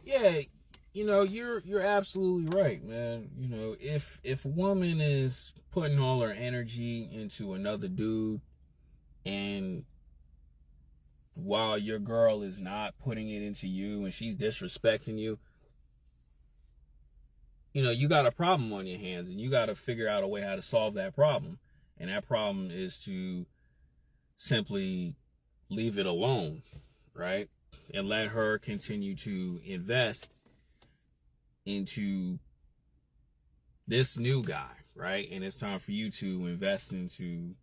Yeah, you're absolutely right, man. If a woman is putting all her energy into another dude, and while your girl is not putting it into you and she's disrespecting you, you got a problem on your hands, and you got to figure out a way how to solve that problem. And that problem is to simply leave it alone, right? And let her continue to invest into this new guy, right? And it's time for you to invest into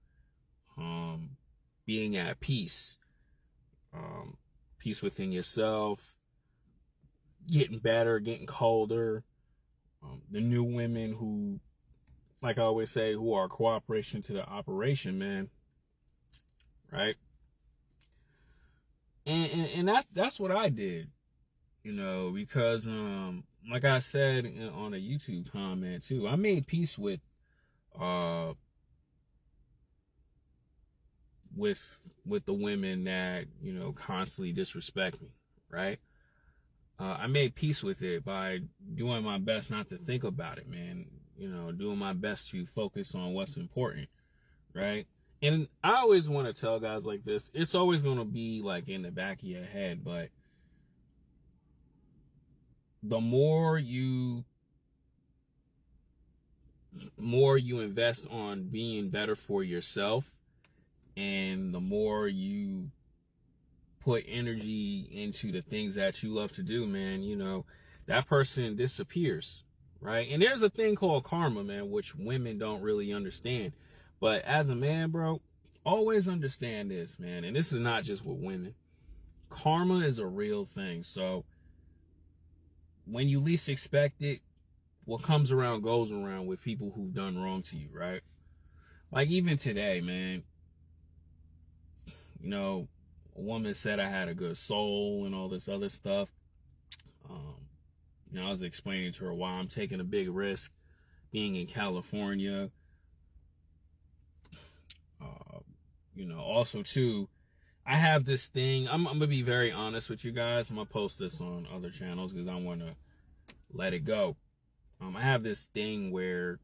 being at peace, peace within yourself, getting better, getting colder. The new women who, like I always say, who are cooperation to the operation, man, right? And that's what I did, because like I said on a YouTube comment too, I made peace with the women that constantly disrespect me, right? I made peace with it by doing my best not to think about it, man. Doing my best to focus on what's important, right? And I always want to tell guys like this, it's always going to be like in the back of your head, but the more you invest on being better for yourself, and the more you put energy into the things that you love to do, man, that person disappears, right? And there's a thing called karma, man, which women don't really understand. But as a man, bro, always understand this, man. And this is not just with women. Karma is a real thing. So when you least expect it, what comes around goes around with people who've done wrong to you, right? Like even today, man, a woman said I had a good soul and all this other stuff. I was explaining to her why I'm taking a big risk being in California. Also too, I have this thing. I'm gonna be very honest with you guys. I'm gonna post this on other channels because I want to let it go. I have this thing where,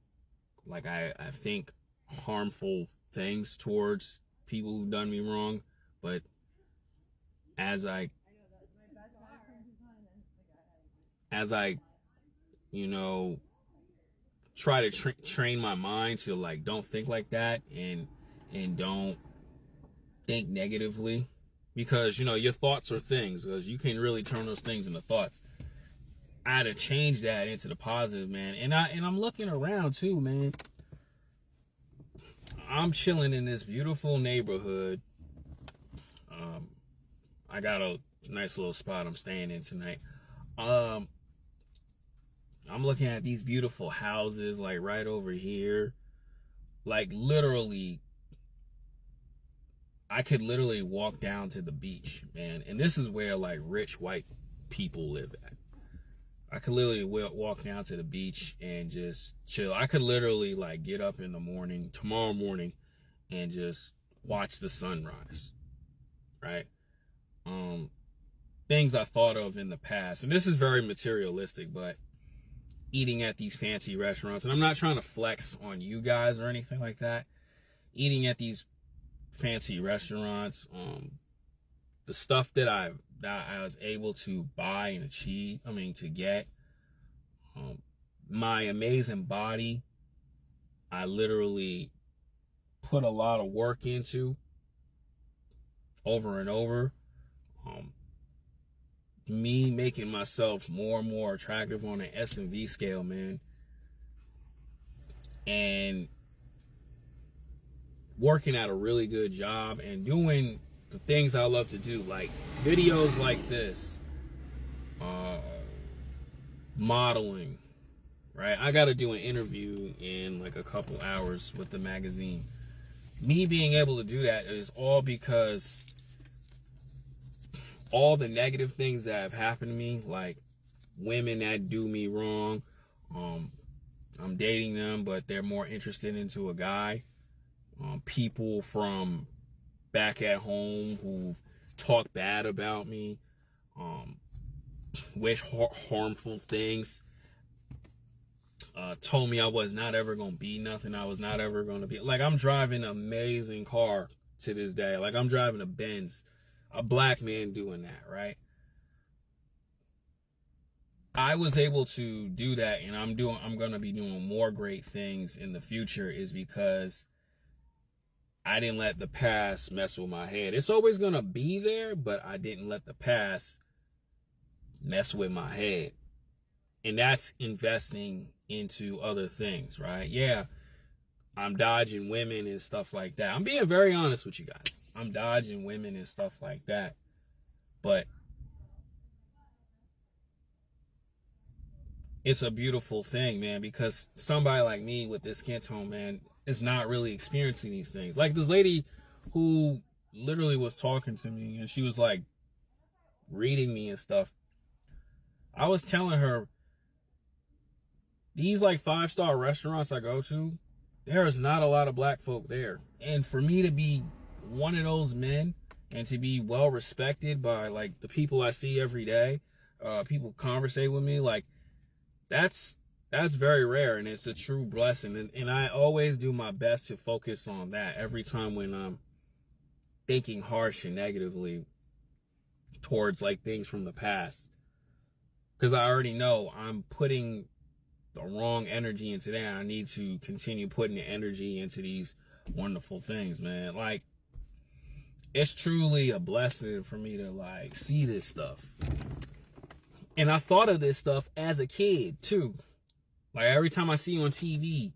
like, I think harmful things towards people who've done me wrong, but as I try to train my mind to like don't think like that, and don't think negatively, because your thoughts are things, because you can really turn those things into thoughts. I had to change that into the positive, man. And I'm looking around too, man. I'm chilling in this beautiful neighborhood. I got a nice little spot I'm staying in tonight. I'm looking at these beautiful houses, like right over here. Like literally, I could literally walk down to the beach, man. And this is where like rich white people live at. I could literally walk down to the beach and just chill. I could literally like get up in the morning, tomorrow morning, and just watch the sunrise, right? Things I thought of in the past, and this is very materialistic, but eating at these fancy restaurants, and I'm not trying to flex on you guys or anything like that. Eating at these fancy restaurants, the stuff that I was able to buy and achieve, to get, my amazing body, I literally put a lot of work into over and over. Me making myself more and more attractive on an S&V scale, man, and working at a really good job and doing the things I love to do, like videos like this, modeling, right? I got to do an interview in like a couple hours with the magazine. Me being able to do that is all because all the negative things that have happened to me, like women that do me wrong, I'm dating them, but they're more interested into a guy. People from back at home who've talked bad about me. wish harmful things, told me I was not ever gonna be nothing. I was not ever gonna be, like, I'm driving an amazing car to this day. Like, I'm driving a Benz, a black man doing that, right? I was able to do that, and I'm gonna be doing more great things in the future, is because I didn't let the past mess with my head. It's always gonna be there, but I didn't let the past mess with my head. And that's investing into other things, right? Yeah, I'm dodging women and stuff like that. I'm being very honest with you guys. I'm dodging women and stuff like that. But it's a beautiful thing, man, because somebody like me with this skin tone, man, is not really experiencing these things. Like this lady who literally was talking to me, and she was like reading me and stuff. I was telling her, these like 5-star restaurants I go to, there is not a lot of black folk there. And for me to be one of those men and to be well respected by like the people I see every day, people conversate with me, like that's very rare, and it's a true blessing. And I always do my best to focus on that every time when I'm thinking harsh and negatively towards like things from the past. Because I already know I'm putting the wrong energy into that. I need to continue putting the energy into these wonderful things, man. Like, it's truly a blessing for me to like see this stuff. And I thought of this stuff as a kid too. Like every time I see on TV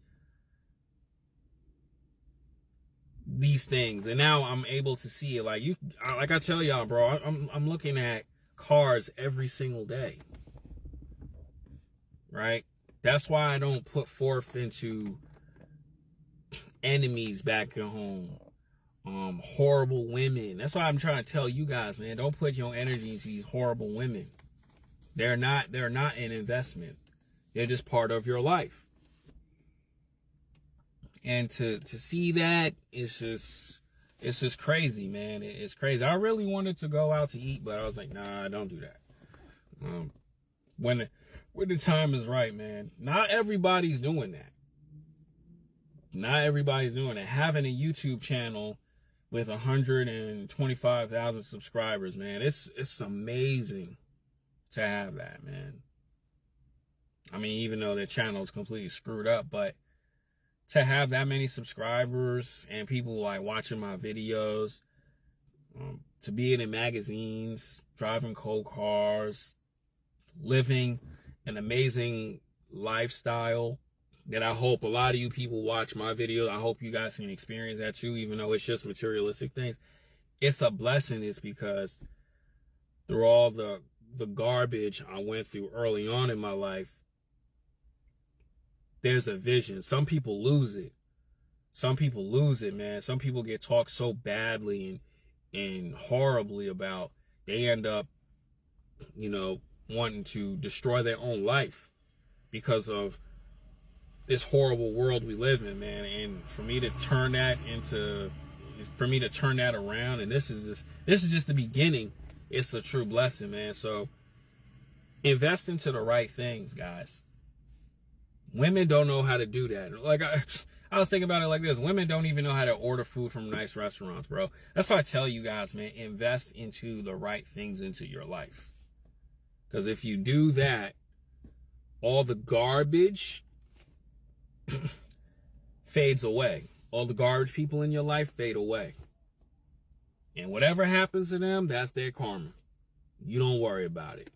these things, and now I'm able to see it. Like like I tell y'all, bro, I'm looking at cars every single day, right? That's why I don't put forth into enemies back at home, horrible women. That's why I'm trying to tell you guys, man, don't put your energy into these horrible women. They're not an investment. They're just part of your life. And to see that, it's just crazy, man. It's crazy. I really wanted to go out to eat, but I was like, nah, don't do that. When the time is right, man. Not everybody's doing that. Not everybody's doing that. Having a YouTube channel with 125,000 subscribers, man, it's amazing to have that, man. I mean, even though their channel is completely screwed up, but to have that many subscribers and people like watching my videos, to be in magazines, driving cool cars, living an amazing lifestyle that I hope a lot of you people watch my videos. I hope you guys can experience that too, even though it's just materialistic things. It's a blessing. It's because through all the garbage I went through early on in my life, there's a vision. Some people lose it. Some people lose it, man. Some people get talked so badly and horribly about, they end up, wanting to destroy their own life because of this horrible world we live in, man. And for me to turn that around, and this is just the beginning. It's a true blessing, man. So invest into the right things, guys. Women don't know how to do that. Like I was thinking about it like this. Women don't even know how to order food from nice restaurants, bro. That's why I tell you guys, man, invest into the right things into your life. Because if you do that, all the garbage fades away. All the garbage people in your life fade away. And whatever happens to them, that's their karma. You don't worry about it.